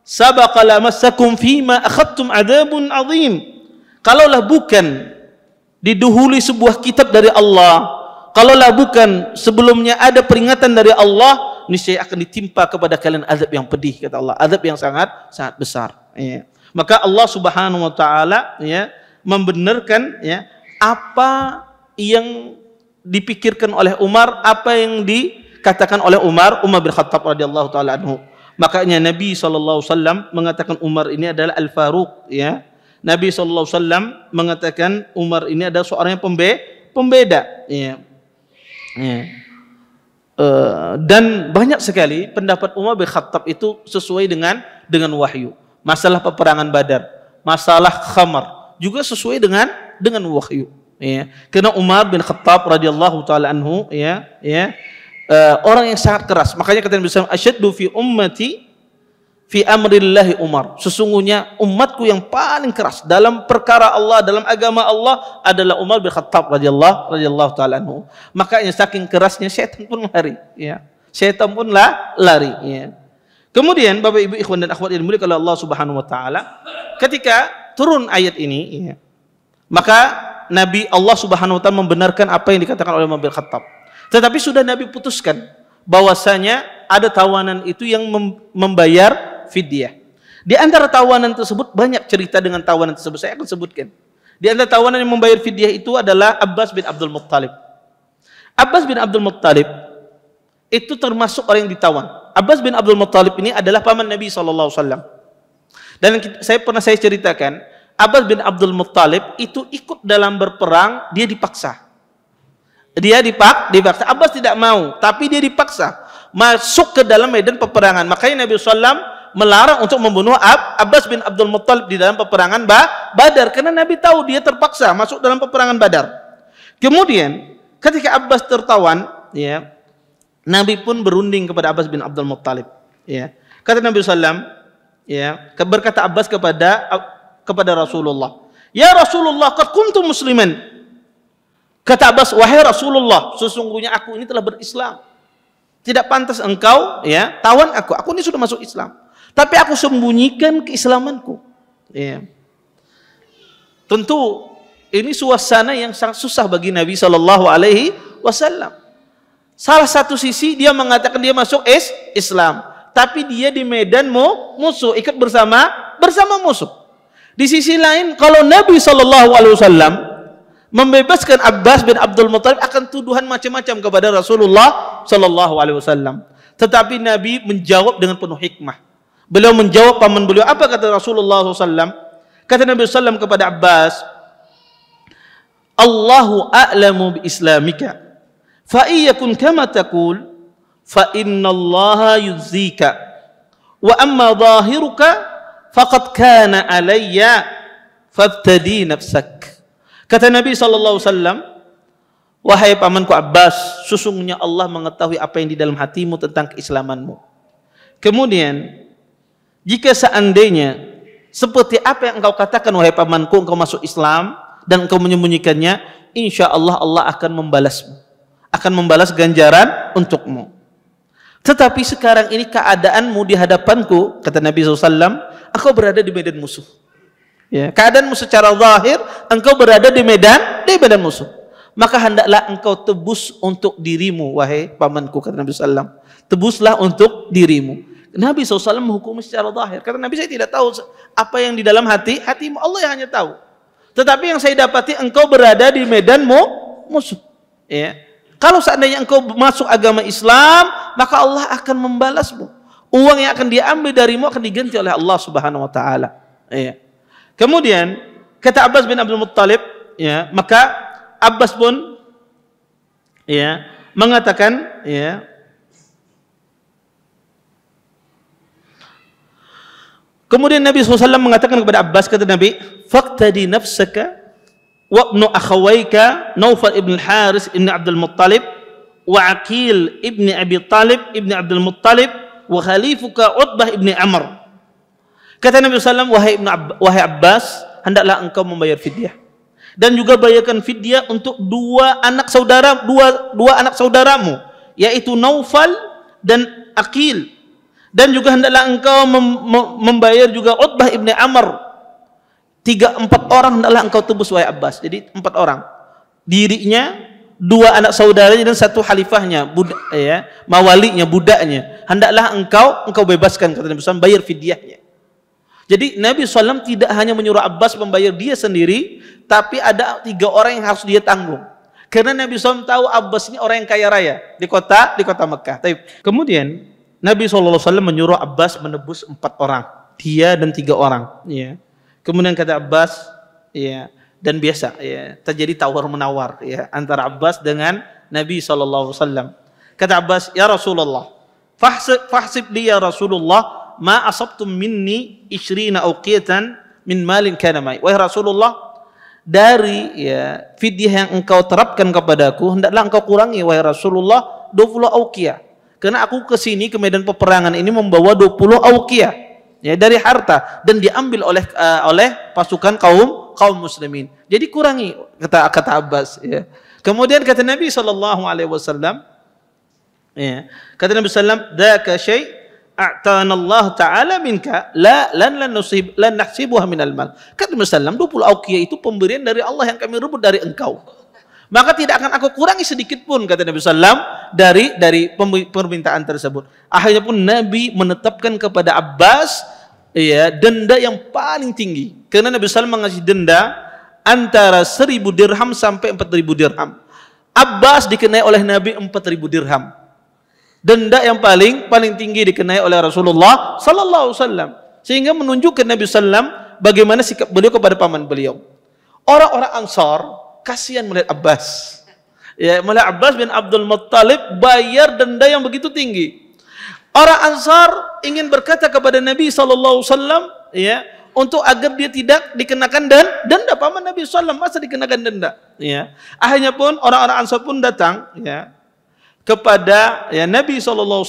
sabaqa lamassakum fima akhadtum adzabun azim. Kalaulah bukan didahului sebuah kitab dari Allah, kalaulah bukan sebelumnya ada peringatan dari Allah, niscaya akan ditimpa kepada kalian azab yang pedih, kata Allah, azab yang sangat sangat besar. Ya. Maka Allah Subhanahu wa taala ya membenarkan ya apa yang dipikirkan oleh Umar, apa yang dikatakan oleh Umar bin Khattab radhiyallahu taala anhu. Makanya Nabi SAW mengatakan Umar ini adalah Al-Faruq ya. Nabi SAW mengatakan Umar ini adalah seorang yang pembeda ya. Ya. Dan banyak sekali pendapat Umar bin Khattab itu sesuai dengan wahyu. Masalah peperangan Badar, masalah khamar juga sesuai dengan wahyu. Ya. Karena Umar bin Khattab radhiyallahu taala anhu orang yang sangat keras. Makanya kata Nabi SAW, asyaddu fi ummati fi amrillahi Umar. Sesungguhnya umatku yang paling keras dalam perkara Allah, dalam agama Allah adalah Umar bin Khattab radhiyallahu taala anhu. Makanya saking kerasnya syaitan pun lari. Ya. Syaitan pun lari. Ya. Kemudian Bapak Ibu ikhwan dan akhwat yang dimuliakan oleh Allah Subhanahu wa taala, ketika turun ayat ini ya, maka Nabi Allah Subhanahu wa taala membenarkan apa yang dikatakan oleh Umar bin Khattab. Tetapi sudah Nabi putuskan bahwasanya ada tawanan itu yang membayar fidyah. Di antara tawanan tersebut banyak cerita dengan tawanan tersebut, saya akan sebutkan. Di antara tawanan yang membayar fidyah itu adalah Abbas bin Abdul Muttalib. Abbas bin Abdul Muttalib itu termasuk orang yang ditawan. Abbas bin Abdul Muttalib ini adalah paman Nabi SAW. Dan saya ceritakan, Abbas bin Abdul Muttalib itu ikut dalam berperang, dia dipaksa. Dipaksa. Abbas tidak mau, tapi dia dipaksa masuk ke dalam medan peperangan. Makanya Nabi SAW melarang untuk membunuh Abbas bin Abdul Muttalib di dalam peperangan Badar, karena Nabi tahu dia terpaksa masuk dalam peperangan Badar. Kemudian ketika Abbas tertawan, ya, Nabi pun berunding kepada Abbas bin Abdul Muttalib. Ya. Kata Nabi SAW, ya, berkata Abbas kepada Rasulullah, ya Rasulullah, qad kuntu musliman. Kata Abbas, wahai Rasulullah, sesungguhnya aku ini telah berislam. Tidak pantas engkau ya tawan aku. Aku ini sudah masuk Islam. Tapi aku sembunyikan keislamanku. Ya. Tentu ini suasana yang sangat susah bagi Nabi SAW. Salah satu sisi dia mengatakan dia masuk Islam, tapi dia di medan musuh, ikut bersama musuh. Di sisi lain, kalau Nabi SAW membebaskan Abbas bin Abdul Muttalib, akan tuduhan macam-macam kepada Rasulullah SAW. Tetapi Nabi menjawab dengan penuh hikmah. Beliau menjawab paman beliau. Apa kata Rasulullah SAW? Kata Nabi SAW kepada Abbas, Allahu a'lamu bi islamika. Fa iyakun kama taqul fa innallaha yuzika wa amma zahiruka faqad kana alayya fabtadi nafsak. Kata Nabi sallallahu alaihi wasallam, wahai pamanku Abbas, sesungguhnya Allah mengetahui apa yang di dalam hatimu tentang keislamanmu. Kemudian jika seandainya seperti apa yang engkau katakan wahai pamanku, engkau masuk Islam dan engkau menyembunyikannya, insyaallah Allah akan membalasmu, akan membalas ganjaran untukmu. Tetapi sekarang ini keadaanmu di hadapanku, kata Nabi SAW, engkau berada di medan musuh. Ya, keadaanmu secara zahir, engkau berada di medan musuh. Maka hendaklah engkau tebus untuk dirimu, wahai pamanku, kata Nabi SAW. Tebuslah untuk dirimu. Nabi SAW menghukum secara zahir. Kata Nabi, saya tidak tahu apa yang di dalam hatimu, Allah yang hanya tahu. Tetapi yang saya dapati, engkau berada di medan musuh. Ya. Kalau seandainya engkau masuk agama Islam, maka Allah akan membalasmu. Uang yang akan diambil darimu akan diganti oleh Allah Subhanahu wa taala. Ya. Kemudian kata Abbas bin Abdul Muttalib, ya, maka Abbas pun ya mengatakan, ya, kemudian Nabi SAW mengatakan kepada Abbas, kata Nabi, faqtadi nafsaka wa ibnu akhawaika Naufal ibn Haris ibn Abdul Muttalib wa Aqil ibn Abi Talib ibn Abdul Muttalib wa khalifuka Utbah ibn Amr. Kata Nabi SAW, wahai Abbas, hendaklah engkau membayar fidyah. Dan juga bayarkan fidyah untuk dua anak saudaramu, yaitu Naufal dan Aqil. Dan juga hendaklah engkau membayar juga Utbah ibn Amr. 3-4 orang hendaklah engkau tebus, wahai Abbas. Jadi 4 orang. Dirinya, 2 anak saudaranya dan 1 khalifahnya, mawalinya, budaknya. Hendaklah engkau bebaskan, kata Nabi SAW, bayar fidyahnya. Jadi Nabi SAW tidak hanya menyuruh Abbas membayar dia sendiri, tapi ada 3 orang yang harus dia tanggung. Karena Nabi SAW tahu Abbas ini orang yang kaya raya di kota Mekah. Kemudian Nabi SAW menyuruh Abbas menebus 4 orang, dia dan 3 orang. Ya. Kemudian kata Abbas, ya, dan biasa, ya, terjadi tawar menawar, ya, antara Abbas dengan Nabi SAW. Kata Abbas, ya Rasulullah, fahsib li ya Rasulullah, ma asabtum minni 20 awqiyatan min malin kana mai. Wahai Rasulullah, dari fidyah yang engkau terapkan kepadaku, hendaklah engkau kurangi, wahai Rasulullah, 20 awqiyah. Karena aku ke sini ke medan peperangan ini membawa 20 awqiyah, ya, dari harta, dan diambil oleh pasukan kaum muslimin. Jadi kurangi, kata Abbas, ya. Kemudian kata Nabi SAW, ya, kata Nabi SAW, dzaka syai' a'tana Allah Ta'ala minka lan nahsibuha minal mal. Kata Nabi SAW, 20 awqiyah itu pemberian dari Allah yang kami rebut dari engkau. Maka tidak akan aku kurangi sedikit pun, kata Nabi SAW, dari permintaan tersebut. Akhirnya pun Nabi menetapkan kepada Abbas, ya, denda yang paling tinggi. Karena Nabi SAW mengasih denda antara 1.000 dirham sampai 4.000 dirham. Abbas dikenai oleh Nabi 4.000 dirham. Denda yang paling tinggi dikenai oleh Rasulullah sallallahu alaihi wasallam, sehingga menunjukkan Nabi sallam bagaimana sikap beliau kepada paman beliau. Orang-orang Ansar kasihan melihat Abbas. Ya, melihat Abbas bin Abdul Muttalib bayar denda yang begitu tinggi. Orang Ansar ingin berkata kepada Nabi sallallahu alaihi wasallam, ya, untuk agar dia tidak dikenakan denda. Paman Nabi sallam masa dikenakan denda, ya. Akhirnya pun orang-orang Ansar pun datang, ya, kepada, ya, Nabi SAW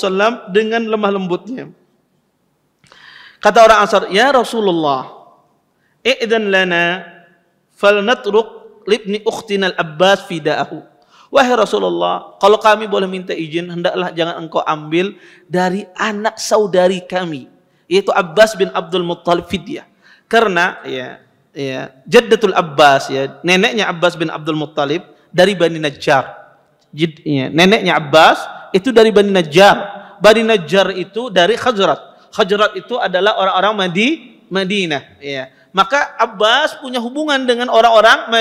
dengan lemah lembutnya. Kata orang Ansar, ya Rasulullah, i'dzan lana falnatruk libni ukhtina al-Abbas fida'ahu. Wahai Rasulullah, kalau kami boleh minta izin, hendaklah jangan engkau ambil dari anak saudari kami, yaitu Abbas bin Abdul Muttalib fidyah. Karena jaddatul Abbas, ya, neneknya Abbas bin Abdul Muttalib dari Bani Najjar. Neneknya Abbas itu dari Bani Najjar. Bani Najjar itu dari Khazraj. Khazraj itu adalah orang-orang Madinah, ya. Maka Abbas punya hubungan dengan orang-orang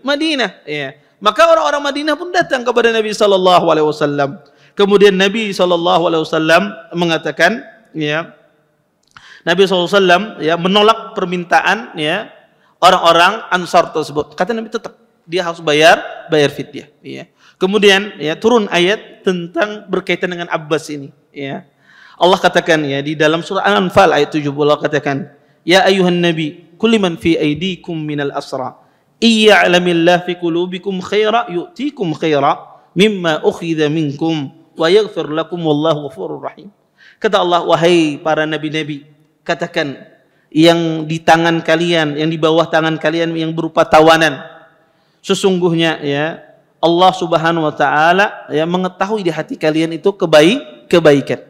Madinah, ya. Maka orang-orang Madinah pun datang kepada Nabi sallallahu alaihi wasallam. Kemudian Nabi sallallahu alaihi wasallam mengatakan, ya, Nabi sallallahu alaihi wasallam, ya, menolak permintaan, ya, orang-orang Ansar tersebut. Kata Nabi tetap dia harus bayar fidyah, ya. Kemudian, ya, turun ayat tentang berkaitan dengan Abbas ini, ya. Allah katakan, ya, di dalam surah Al-Anfal ayat 70, Allah katakan, ya ayuhan nabi kulli man fi aydikum minal asra iya'lamillah fi qulubikum khaira yu'tikum khaira mimma ukhidha minkum wa yaghfir lakum wallahu ghafurur rahim. Kata Allah, wahai para nabi-nabi, katakan yang di tangan kalian, yang di bawah tangan kalian yang berupa tawanan, sesungguhnya, ya, Allah Subhanahu wa taala, ya, mengetahui di hati kalian itu kebaikan.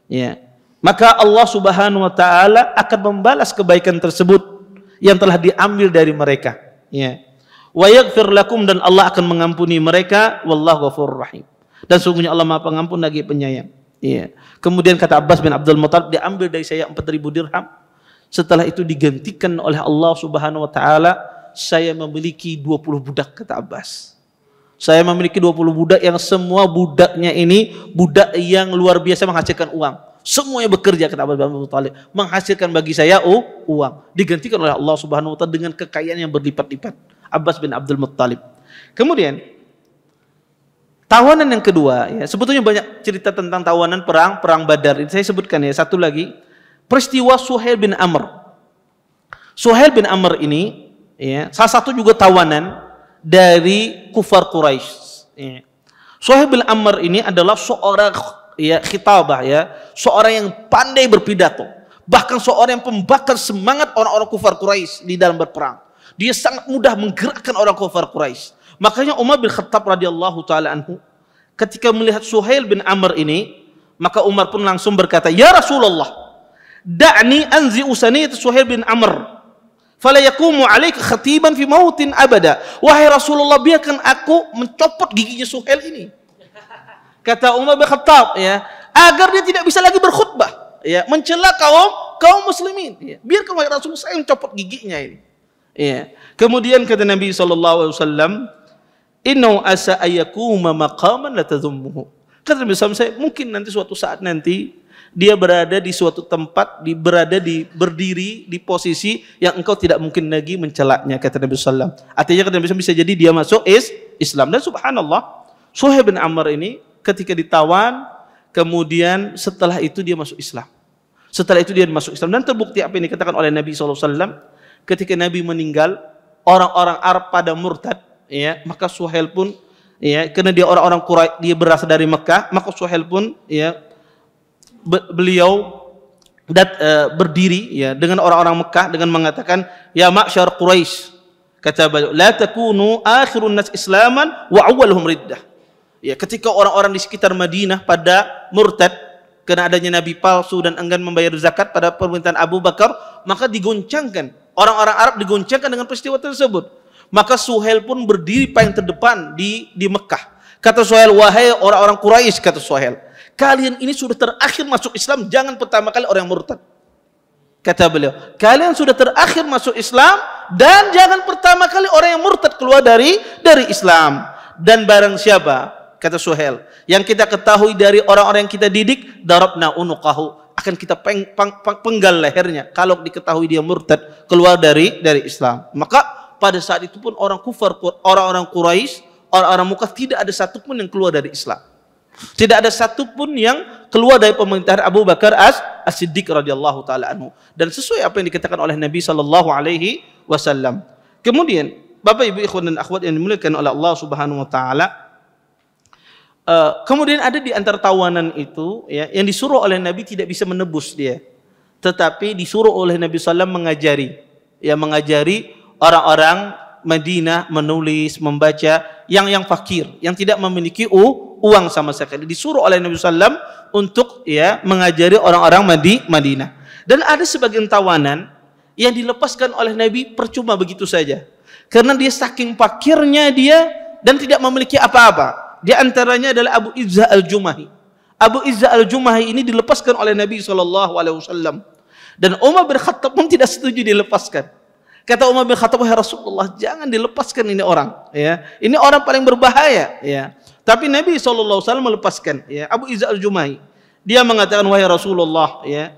Ya. Maka Allah Subhanahu wa taala akan membalas kebaikan tersebut yang telah diambil dari mereka. Ya. Wa yaghfir lakum, dan Allah akan mengampuni mereka, wallahu ghafurur rahim. Dan sungguhnya Allah Maha Pengampun lagi Penyayang. Ya. Kemudian kata Abbas bin Abdul Muttalib, diambil dari saya 4.000 dirham. Setelah itu digantikan oleh Allah Subhanahu wa taala, saya memiliki 20 budak, kata Abbas. Saya memiliki 20 budak yang semua budaknya ini budak yang luar biasa menghasilkan uang. Semuanya bekerja, kata Abbas bin Abdul Muttalib, menghasilkan bagi saya uang. Digantikan oleh Allah Subhanahu wa taala dengan kekayaan yang berlipat-lipat. Abbas bin Abdul Muttalib. Kemudian tawanan yang kedua, ya, sebetulnya banyak cerita tentang tawanan perang Badar. Ini saya sebutkan, ya, satu lagi, peristiwa Suhail bin Amr. Suhail bin Amr ini, ya, salah satu juga tawanan dari kufar Quraisy. Ya. Suhail bin Amr ini adalah seorang, ya, khitabah, ya, seorang yang pandai berpidato, Bahkan seorang yang pembakar semangat orang-orang kufar Quraisy di dalam berperang. Dia sangat mudah menggerakkan orang kufar Quraisy. Makanya Umar bin Khattab radhiyallahu taala anhu ketika melihat Suhail bin Amr ini, maka Umar pun langsung berkata, "Ya Rasulullah, da'ni anzi usaniyat Suhail bin Amr. Fala yakumu 'alaika khatiban fi mautin abada." Wahai Rasulullah, biarkan aku mencopot giginya Suhail ini. Kata Umar bin Khattab, ya, agar dia tidak bisa lagi berkhutbah, ya, mencela kaum muslimin. Ya. Biarkan wahai Rasulullah, saya mencopot giginya ini. Ya. Kemudian kata Nabi SAW, "Innahu asa ayyakuma maqaman la tadhummuhu." Kata Nabi SAW, saya mungkin nanti suatu saat nanti dia berada di suatu tempat, berdiri di posisi yang engkau tidak mungkin lagi mencelaknya, kata Nabi SAW. Artinya kata Nabi SAW bisa jadi dia masuk Islam. Dan subhanallah, Suhail bin Amr ini ketika ditawan, kemudian setelah itu dia masuk Islam. Setelah itu dia masuk Islam. Dan terbukti apa yang dikatakan oleh Nabi SAW, ketika Nabi meninggal, orang-orang Arab pada murtad, ya, maka Suhail pun, ya, karena dia orang-orang Quraisy, dia berasal dari Mekah, maka Suhail pun, ya, beliau berdiri, ya, dengan orang-orang Mekah dengan mengatakan, "Ya ma'syar Quraisy," kata beliau, "la takunu akhirun nas islaman wa awwaluhum riddah." Ya, ketika orang-orang di sekitar Madinah pada murtad karena adanya nabi palsu dan enggan membayar zakat pada permintaan Abu Bakar, maka digoncangkan. Orang-orang Arab digoncangkan dengan peristiwa tersebut. Maka Suhail pun berdiri paling terdepan di Mekah. Kata Suhail, "Wahai orang-orang Quraisy," kata Suhail, "kalian ini sudah terakhir masuk Islam, jangan pertama kali orang yang murtad." Kata beliau, "Kalian sudah terakhir masuk Islam dan jangan pertama kali orang yang murtad keluar dari Islam. Dan barang siapa," kata Suhail, "yang kita ketahui dari orang-orang yang kita didik, darabna unuqahu, akan kita penggal lehernya kalau diketahui dia murtad keluar dari Islam." Maka pada saat itu pun orang kufar, orang-orang Quraisy, orang-orang Mekah, tidak ada satupun yang keluar dari Islam. Tidak ada satupun yang keluar dari pemerintahan Abu Bakar As-Siddiq radhiyallahu taala anhu. Dan sesuai apa yang dikatakan oleh Nabi sallallahu alaihi wasallam. Kemudian, Bapak Ibu ikhwan dan akhwat yang dimuliakan oleh Allah Subhanahu wa taala, kemudian ada di antara tawanan itu, ya, yang disuruh oleh Nabi tidak bisa menebus dia, tetapi disuruh oleh Nabi SAW mengajari orang-orang Madinah menulis, membaca, yang fakir, yang tidak memiliki uang sama sekali. Disuruh oleh Nabi SAW untuk, ya, mengajari orang-orang Madinah. Dan ada sebagian tawanan yang dilepaskan oleh Nabi percuma begitu saja, karena dia saking fakirnya dia dan tidak memiliki apa-apa. Di antaranya adalah Abu Izzah al-Jumahi. Abu Izzah al-Jumahi ini dilepaskan oleh Nabi SAW. Dan Umar bin Khattab pun tidak setuju dilepaskan. Kata Umar bin Khattab, "Wahai Rasulullah, jangan dilepaskan ini orang. Ya, ini orang paling berbahaya." Ya. Tapi Nabi SAW melepaskan, ya, Abu Izzah al-Jumahi. Dia mengatakan, "Wahai Rasulullah, ya,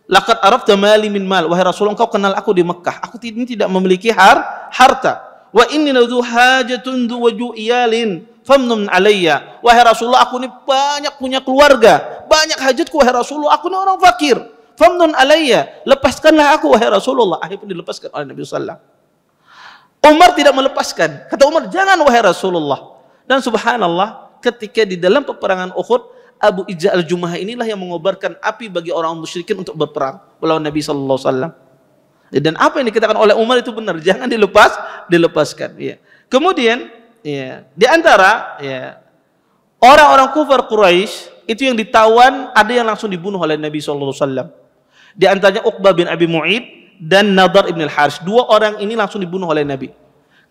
laqad arafta mali min mal." Wahai Rasulullah, engkau kenal aku di Mekah. Aku ini tidak memiliki harta. "Wa inni ladzu hajatun dzu waju iyalin famnun alayya." Wahai Rasulullah, aku ini banyak punya keluarga, banyak hajatku wahai Rasulullah, aku ini orang fakir. Famnun alayya, lepaskanlah aku wahai Rasulullah. Akhirnya dilepaskan oleh Nabi sallallahu alaihi wasallam. Umar tidak melepaskan. Kata Umar, "Jangan wahai Rasulullah." Dan subhanallah, ketika di dalam peperangan Uhud, Abu Izzah al-Jumahi inilah yang mengobarkan api bagi orang musyrikin untuk berperang melawan Nabi sallallahu alaihi wasallam. Dan apa yang dikatakan oleh Umar itu benar, jangan dilepaskan. Ya. Kemudian, ya, di antara, ya, orang-orang kufar Quraisy itu yang ditawan, ada yang langsung dibunuh oleh Nabi SAW. Di antaranya Uqbah bin Abi Mu'id dan Nadar ibn al-Harith. Dua orang ini langsung dibunuh oleh Nabi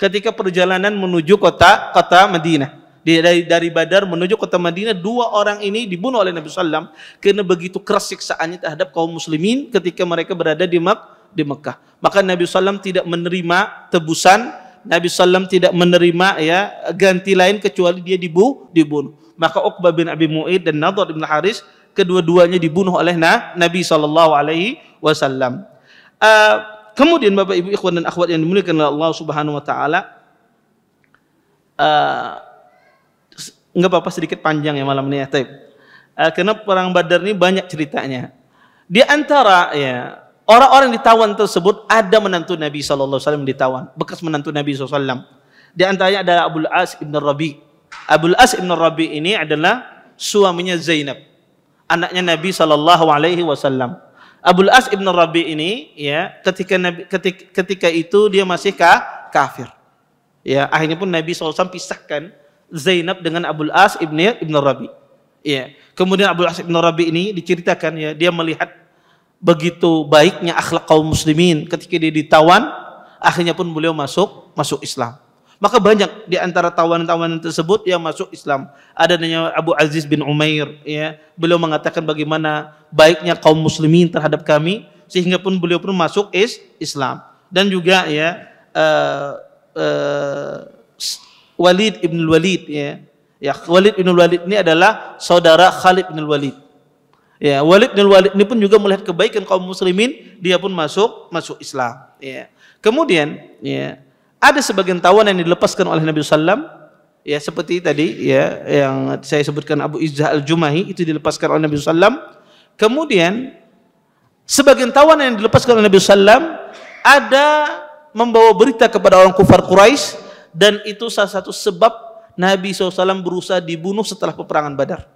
ketika perjalanan menuju kota Madinah. Dari Badar menuju kota Madinah, dua orang ini dibunuh oleh Nabi SAW karena begitu keras siksaannya terhadap kaum muslimin ketika mereka berada di Mekah. Maka Nabi SAW tidak menerima tebusan, Nabi SAW tidak menerima, ya, ganti lain kecuali dia dibunuh. Maka Uqbah bin Abi Mu'id dan Nadar bin Haris, kedua-duanya dibunuh oleh Nabi SAW. Kemudian Bapak Ibu ikhwan dan akhwat yang dimuliakan oleh Allah Subhanahu wa taala, enggak apa-apa sedikit panjang ya malam ini, ya. Karena perang Badar ini banyak ceritanya. Di antara, ya, orang-orang ditawan tersebut ada menantu Nabi SAW ditawan, bekas menantu Nabi SAW. Di antaranya adalah Abul As ibn Rabi. Abul As ibn Rabi ini adalah suaminya Zainab, anaknya Nabi SAW. Abul As ibn Rabi ini ya ketika itu dia masih kafir. Ya, akhirnya pun Nabi SAW pisahkan Zainab dengan Abul As ibn Rabi. Ya. Kemudian Abul As ibn Rabi ini diceritakan ya, dia melihat begitu baiknya akhlak kaum muslimin ketika dia ditawan, akhirnya pun beliau masuk Islam. Maka banyak di antara tawanan-tawanan tersebut yang masuk Islam. Ada namanya Abu Aziz bin Umair ya. Beliau mengatakan bagaimana baiknya kaum muslimin terhadap kami sehingga pun beliau pun masuk Islam. Dan juga ya Walid ibn Walid ya. Ya, Walid ibn Walid ini adalah saudara Khalid bin Walid. Ya, Walid bin Walid ini pun juga melihat kebaikan kaum muslimin, dia pun masuk Islam. Ya. Kemudian ya ada sebagian tawanan yang dilepaskan oleh Nabi SAW, ya seperti tadi ya yang saya sebutkan Abu Izzah al-Jumahi itu dilepaskan oleh Nabi SAW. Kemudian sebagian tawanan yang dilepaskan oleh Nabi SAW ada membawa berita kepada orang kufar Quraisy, dan itu salah satu sebab Nabi SAW berusaha dibunuh setelah peperangan Badar.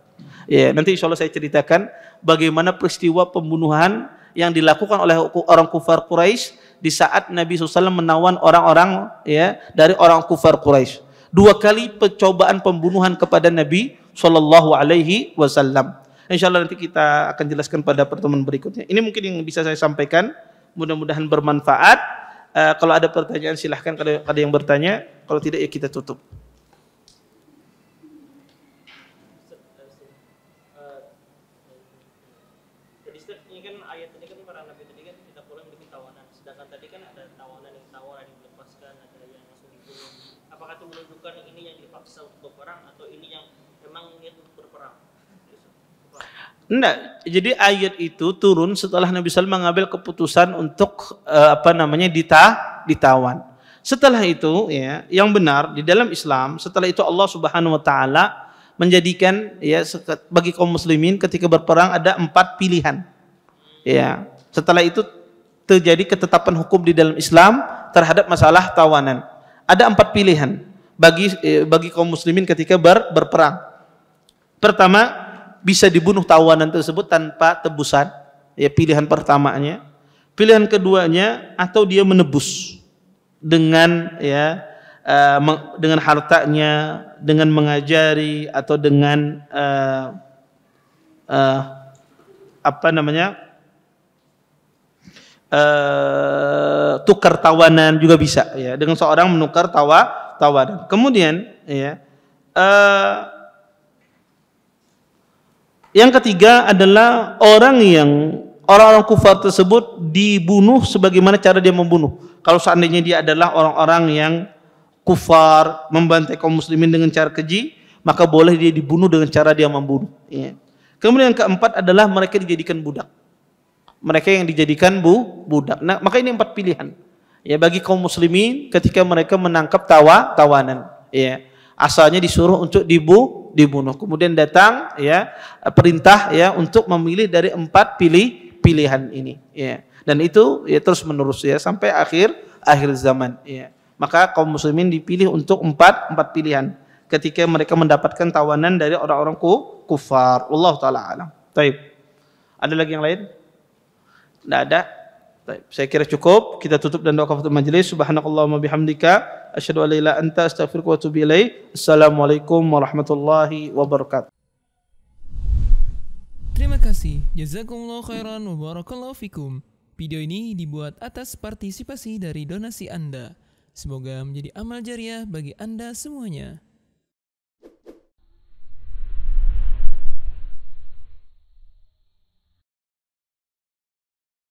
Ya, nanti insya Allah saya ceritakan bagaimana peristiwa pembunuhan yang dilakukan oleh orang kufar Quraisy di saat Nabi SAW menawan orang-orang ya dari orang kufar Quraisy. 2 kali percobaan pembunuhan kepada Nabi SAW. Insyaallah nanti kita akan jelaskan pada pertemuan berikutnya. Ini mungkin yang bisa saya sampaikan. Mudah-mudahan bermanfaat. Kalau ada pertanyaan silahkan, kalau ada yang bertanya. Kalau tidak ya kita tutup. Enggak, jadi ayat itu turun setelah Nabi SAW mengambil keputusan untuk ditawan. Setelah itu ya, yang benar di dalam Islam, setelah itu Allah Subhanahu wa taala menjadikan ya bagi kaum muslimin ketika berperang ada 4 pilihan. Ya, setelah itu terjadi ketetapan hukum di dalam Islam terhadap masalah tawanan. Ada 4 pilihan bagi kaum muslimin ketika berperang. Pertama, bisa dibunuh tawanan tersebut tanpa tebusan, ya pilihan pertamanya. Pilihan keduanya, atau dia menebus dengan ya dengan hartanya, dengan mengajari, atau dengan tukar tawanan juga bisa ya, dengan seorang menukar tawanan. Kemudian ya yang ketiga adalah orang-orang kufar tersebut dibunuh sebagaimana cara dia membunuh. Kalau seandainya dia adalah orang-orang yang kufar membantai kaum muslimin dengan cara keji, maka boleh dia dibunuh dengan cara dia membunuh. Ya. Kemudian yang keempat adalah mereka dijadikan budak. Mereka yang dijadikan budak. Nah, maka ini 4 pilihan. Ya, bagi kaum muslimin ketika mereka menangkap tawanan. Ya. Asalnya disuruh untuk dibunuh. Kemudian datang ya perintah ya untuk memilih dari 4 pilihan ini. Ya. Dan itu ya terus menerus ya sampai akhir zaman. Ya. Maka kaum muslimin dipilih untuk 4 pilihan ketika mereka mendapatkan tawanan dari orang-orang kufar. Wallahu taala alam. Baik. Ada lagi yang lain? Tidak ada. Baik. Saya kira cukup. Kita tutup dan doa kafatul majelis. Subhanakallahumma bihamdika asyhadu an la ilaha illa anta astaghfiruka wa atubu ilaik. Assalamualaikum warahmatullahi wabarakatuh. Terima kasih. Jazakumullah khairan wa barakallahu fikum. Video ini dibuat atas partisipasi dari donasi Anda. Semoga menjadi amal jariah bagi Anda semuanya.